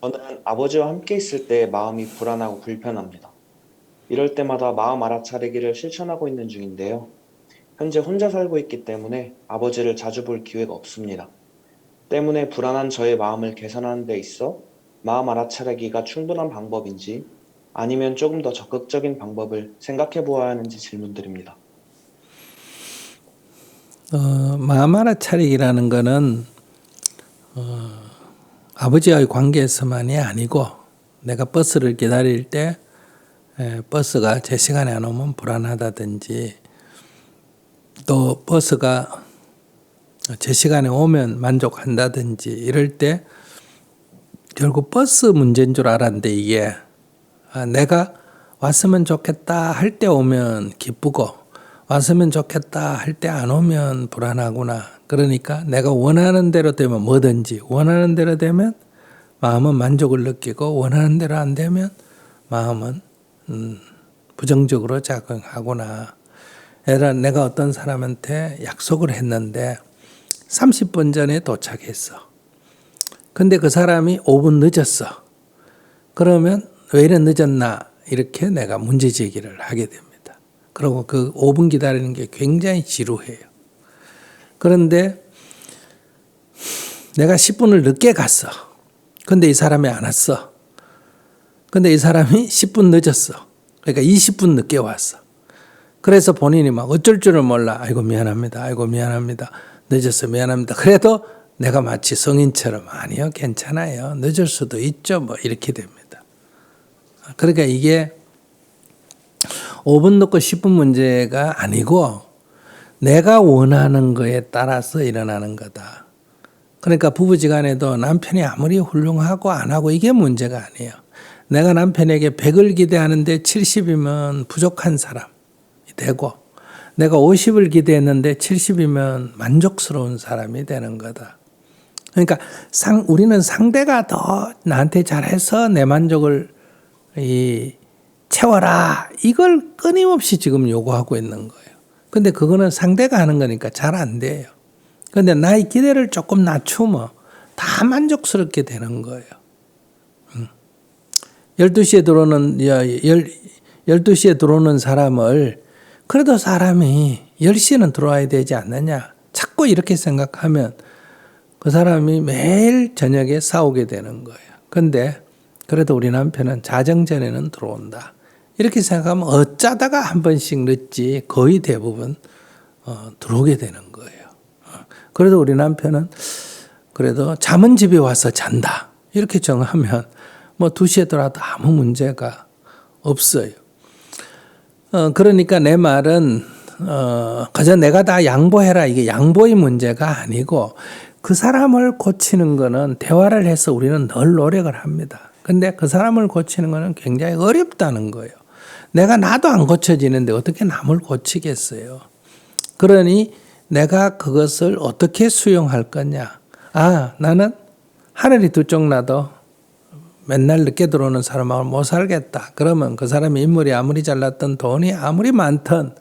저는 아버지와 함께 있을 때 마음이 불안하고 불편합니다. 이럴 때마다 마음 알아차리기를 실천하고 있는 중인데요. 현재 혼자 살고 있기 때문에 아버지를 자주 볼 기회가 없습니다. 때문에 불안한 저의 마음을 개선하는 데 있어 마음 알아차리기가 충분한 방법인지 아니면 조금 더 적극적인 방법을 생각해 보아야 하는지 질문드립니다. 마음 알아차리기라는 거는 아버지와의 관계에서만이 아니고 내가 버스를 기다릴 때 버스가 제 시간에 안 오면 불안하다든지 또 버스가 제 시간에 오면 만족한다든지 이럴 때 결국 버스 문제인 줄 알았는데 이게 내가 왔으면 좋겠다 할 때 오면 기쁘고 왔으면 좋겠다 할 때 안 오면 불안하구나. 그러니까 내가 원하는 대로 되면 뭐든지 원하는 대로 되면 마음은 만족을 느끼고 원하는 대로 안 되면 마음은 부정적으로 작용하구나. 예를 내가 어떤 사람한테 약속을 했는데 30분 전에 도착했어. 근데 그 사람이 5분 늦었어. 그러면 왜 이래 늦었나? 이렇게 내가 문제 제기를 하게 됩니다. 그리고 그 5분 기다리는 게 굉장히 지루해요. 그런데 내가 10분을 늦게 갔어. 근데 이 사람이 안 왔어. 근데 이 사람이 10분 늦었어. 그러니까 20분 늦게 왔어. 그래서 본인이 막 어쩔 줄을 몰라. 아이고 미안합니다. 아이고 미안합니다. 늦었어 미안합니다. 그래도 내가 마치 성인처럼 아니요 괜찮아요. 늦을 수도 있죠. 뭐 이렇게 됩니다. 그러니까 이게 5분 늦고 10분 문제가 아니고 내가 원하는 거에 따라서 일어나는 거다. 그러니까 부부지간에도 남편이 아무리 훌륭하고 안 하고 이게 문제가 아니에요. 내가 남편에게 100을 기대하는데 70이면 부족한 사람이 되고 내가 50을 기대했는데 70이면 만족스러운 사람이 되는 거다. 그러니까 우리는 상대가 더 나한테 잘해서 내 만족을 채워라. 이걸 끊임없이 지금 요구하고 있는 거예요. 근데 그거는 상대가 하는 거니까 잘 안 돼요. 근데 나의 기대를 조금 낮추면 다 만족스럽게 되는 거예요. 12시에 들어오는, 12시에 들어오는 사람을 그래도 사람이 10시에는 들어와야 되지 않느냐. 자꾸 이렇게 생각하면 그 사람이 매일 저녁에 싸우게 되는 거예요. 근데 그래도 우리 남편은 자정 전에는 들어온다. 이렇게 생각하면 어쩌다가 한 번씩 늦지 거의 대부분 들어오게 되는 거예요. 그래도 우리 남편은 그래도 잠은 집에 와서 잔다. 이렇게 정하면 뭐 2시에 들어와도 아무 문제가 없어요. 그러니까 내 말은 그저 내가 다 양보해라. 이게 양보의 문제가 아니고 그 사람을 고치는 거는 대화를 해서 우리는 늘 노력을 합니다. 근데 그 사람을 고치는 거는 굉장히 어렵다는 거예요. 내가 나도 안 고쳐지는데 어떻게 남을 고치겠어요. 그러니 내가 그것을 어떻게 수용할 거냐. 나는 하늘이 두 쪽 나도 맨날 늦게 들어오는 사람하고 못 살겠다. 그러면 그 사람이 인물이 아무리 잘났든 돈이 아무리 많든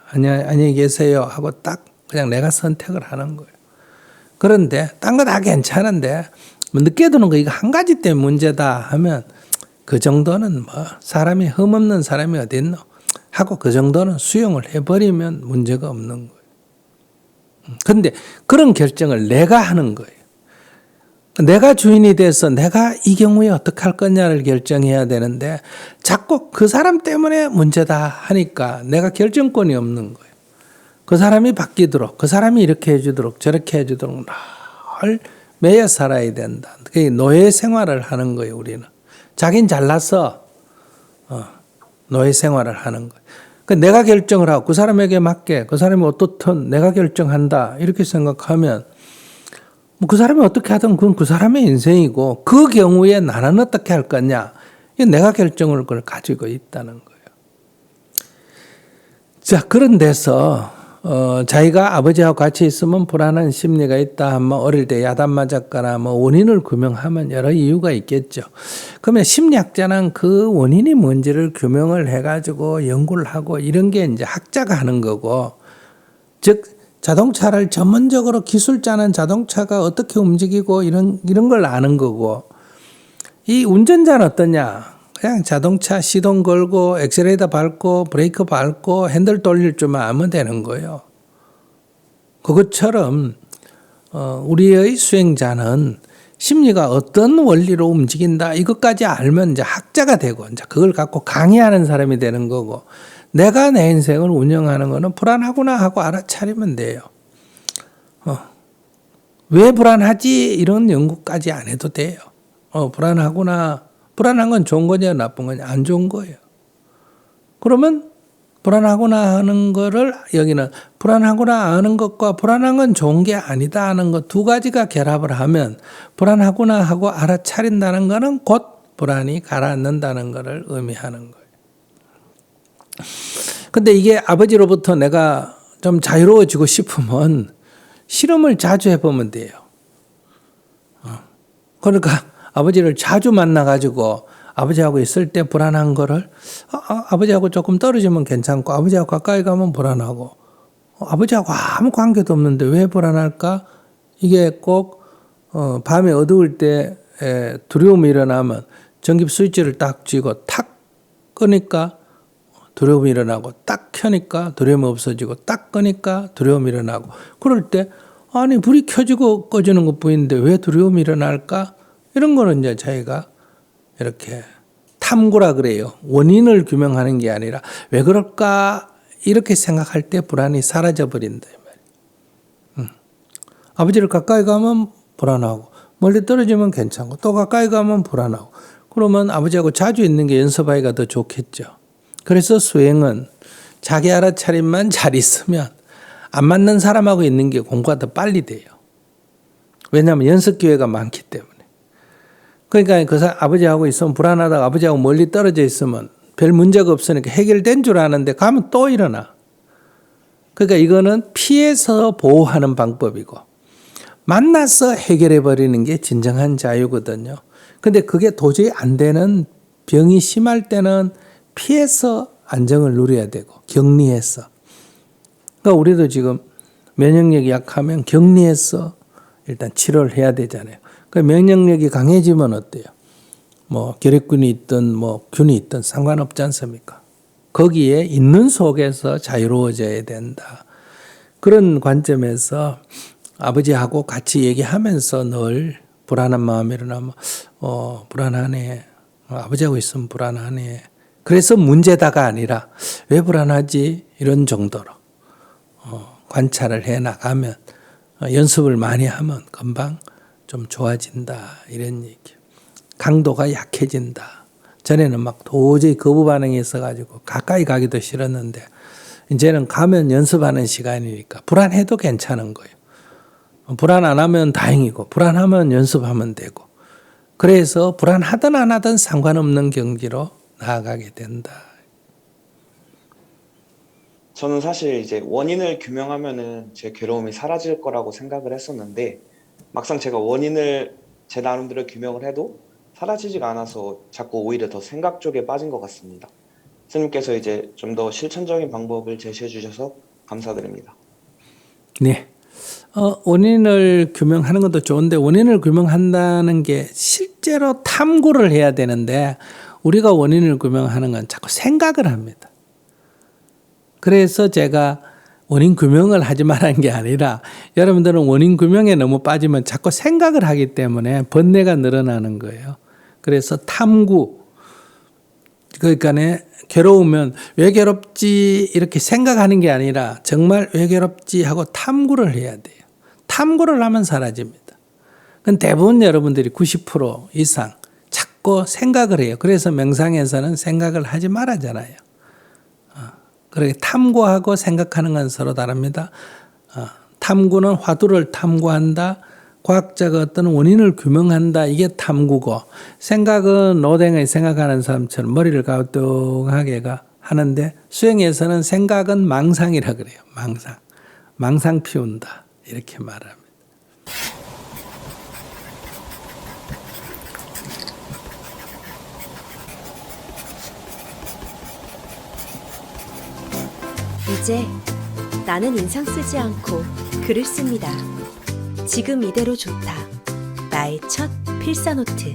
안녕히 계세요 하고 딱 그냥 내가 선택을 하는 거예요. 그런데 딴 거 다 괜찮은데 늦게 드는 거 이거 한 가지 때문에 문제다 하면 그 정도는 뭐 사람이 흠없는 사람이 어디 있노 하고 그 정도는 수용을 해버리면 문제가 없는 거예요. 근데 그런 결정을 내가 하는 거예요. 내가 주인이 돼서 내가 이 경우에 어떻게 할 거냐를 결정해야 되는데 자꾸 그 사람 때문에 문제다 하니까 내가 결정권이 없는 거예요. 그 사람이 바뀌도록 그 사람이 이렇게 해주도록 저렇게 해주도록 늘 매여 살아야 된다. 그게 노예 생활을 하는 거예요. 우리는. 자긴 잘나서 노예 생활을 하는 거예요. 그러니까 내가 결정을 하고 그 사람에게 맞게 그 사람이 어떻든 내가 결정한다 이렇게 생각하면 뭐 그 사람이 어떻게 하든 그건 그 사람의 인생이고 그 경우에 나는 어떻게 할 거냐. 내가 결정을 그걸 가지고 있다는 거예요. 자, 그런 데서 자기가 아버지하고 같이 있으면 불안한 심리가 있다 하면 어릴 때 야단 맞았거나 뭐 원인을 규명하면 여러 이유가 있겠죠. 그러면 심리학자는 그 원인이 뭔지를 규명을 해가지고 연구를 하고 이런 게 이제 학자가 하는 거고, 즉 자동차를 전문적으로 기술자는 자동차가 어떻게 움직이고 이런 걸 아는 거고, 이 운전자는 어떠냐? 그냥 자동차 시동 걸고 엑셀레이터 밟고 브레이크 밟고 핸들 돌릴 줄만 알면 되는 거예요. 그것처럼 우리의 수행자는 심리가 어떤 원리로 움직인다 이것까지 알면 이제 학자가 되고 이제 그걸 갖고 강의하는 사람이 되는 거고, 내가 내 인생을 운영하는 거는 불안하구나 하고 알아차리면 돼요. 왜 불안하지 이런 연구까지 안 해도 돼요. 불안하구나. 불안한 건 좋은 거냐 나쁜 거냐? 안 좋은 거예요. 그러면 불안하구나 하는 거를, 여기는 불안하구나 하는 것과 불안한 건 좋은 게 아니다 하는 것 두 가지가 결합을 하면 불안하구나 하고 알아차린다는 거는 곧 불안이 가라앉는다는 것을 의미하는 거예요. 근데 이게 아버지로부터 내가 좀 자유로워지고 싶으면 실험을 자주 해보면 돼요. 그러니까 아버지를 자주 만나가지고 아버지하고 있을 때 불안한 거를 아버지하고 조금 떨어지면 괜찮고 아버지하고 가까이 가면 불안하고, 아버지하고 아무 관계도 없는데 왜 불안할까? 이게 꼭 밤에 어두울 때 두려움이 일어나면 전기 스위치를 딱 쥐고 탁 끄니까 두려움이 일어나고, 딱 켜니까 두려움이 없어지고, 딱 끄니까 두려움이 일어나고, 그럴 때 아니 불이 켜지고 꺼지는 것뿐인데 왜 두려움이 일어날까? 이런 거는 이제 저희가 이렇게 탐구라 그래요. 원인을 규명하는 게 아니라 왜 그럴까 이렇게 생각할 때 불안이 사라져 버린다 이 말이에요. 아버지를 가까이 가면 불안하고 멀리 떨어지면 괜찮고 또 가까이 가면 불안하고, 그러면 아버지하고 자주 있는 게 연습하기가 더 좋겠죠. 그래서 수행은 자기 알아차림만 잘 있으면 안 맞는 사람하고 있는 게 공부가 더 빨리 돼요. 왜냐하면 연습 기회가 많기 때문에. 그러니까 아버지하고 있으면 불안하다가 아버지하고 멀리 떨어져 있으면 별 문제가 없으니까 해결된 줄 아는데 가면 또 일어나. 그러니까 이거는 피해서 보호하는 방법이고, 만나서 해결해 버리는 게 진정한 자유거든요. 근데 그게 도저히 안 되는, 병이 심할 때는 피해서 안정을 누려야 되고 격리해서. 그러니까 우리도 지금 면역력이 약하면 격리해서 일단 치료를 해야 되잖아요. 그 면역력이 강해지면 어때요? 뭐 결핵균이 있든 뭐 균이 있든 상관없지 않습니까? 거기에 있는 속에서 자유로워져야 된다. 그런 관점에서 아버지하고 같이 얘기하면서 늘 불안한 마음이 일어나면 불안하네. 아버지하고 있으면 불안하네. 그래서 문제다가 아니라 왜 불안하지? 이런 정도로 관찰을 해 나가면, 연습을 많이 하면 금방 좀 좋아진다 이런 얘기예요. 강도가 약해진다. 전에는 막 도저히 거부 반응이 있어가지고 가까이 가기도 싫었는데 이제는 가면 연습하는 시간이니까 불안해도 괜찮은 거예요. 불안 안 하면 다행이고 불안하면 연습하면 되고, 그래서 불안하든 안 하든 상관없는 경지로 나아가게 된다. 저는 사실 이제 원인을 규명하면은 제 괴로움이 사라질 거라고 생각을 했었는데, 막상 제가 원인을 제 나름대로 규명을 해도 사라지지가 않아서 자꾸 오히려 더 생각 쪽에 빠진 것 같습니다. 스님께서 이제 좀 더 실천적인 방법을 제시해 주셔서 감사드립니다. 네. 원인을 규명하는 것도 좋은데, 원인을 규명한다는 게 실제로 탐구를 해야 되는데 우리가 원인을 규명하는 건 자꾸 생각을 합니다. 그래서 제가 원인 규명을 하지 말라는 게 아니라, 여러분들은 원인 규명에 너무 빠지면 자꾸 생각을 하기 때문에 번뇌가 늘어나는 거예요. 그래서 탐구, 그러니까 괴로우면 왜 괴롭지 이렇게 생각하는 게 아니라 정말 왜 괴롭지 하고 탐구를 해야 돼요. 탐구를 하면 사라집니다. 그건 대부분 여러분들이 90% 이상 자꾸 생각을 해요. 그래서 명상에서는 생각을 하지 말아잖아요. 그렇게 탐구하고 생각하는 건 서로 다릅니다. 탐구는 화두를 탐구한다. 과학자가 어떤 원인을 규명한다. 이게 탐구고, 생각은 노댕이 생각하는 사람처럼 머리를 가우뚱하게 하는데, 수행에서는 생각은 망상이라 그래요. 망상 피운다. 이렇게 말합니다. 이제 나는 인상 쓰지 않고 글을 씁니다. 지금 이대로 좋다. 나의 첫 필사노트.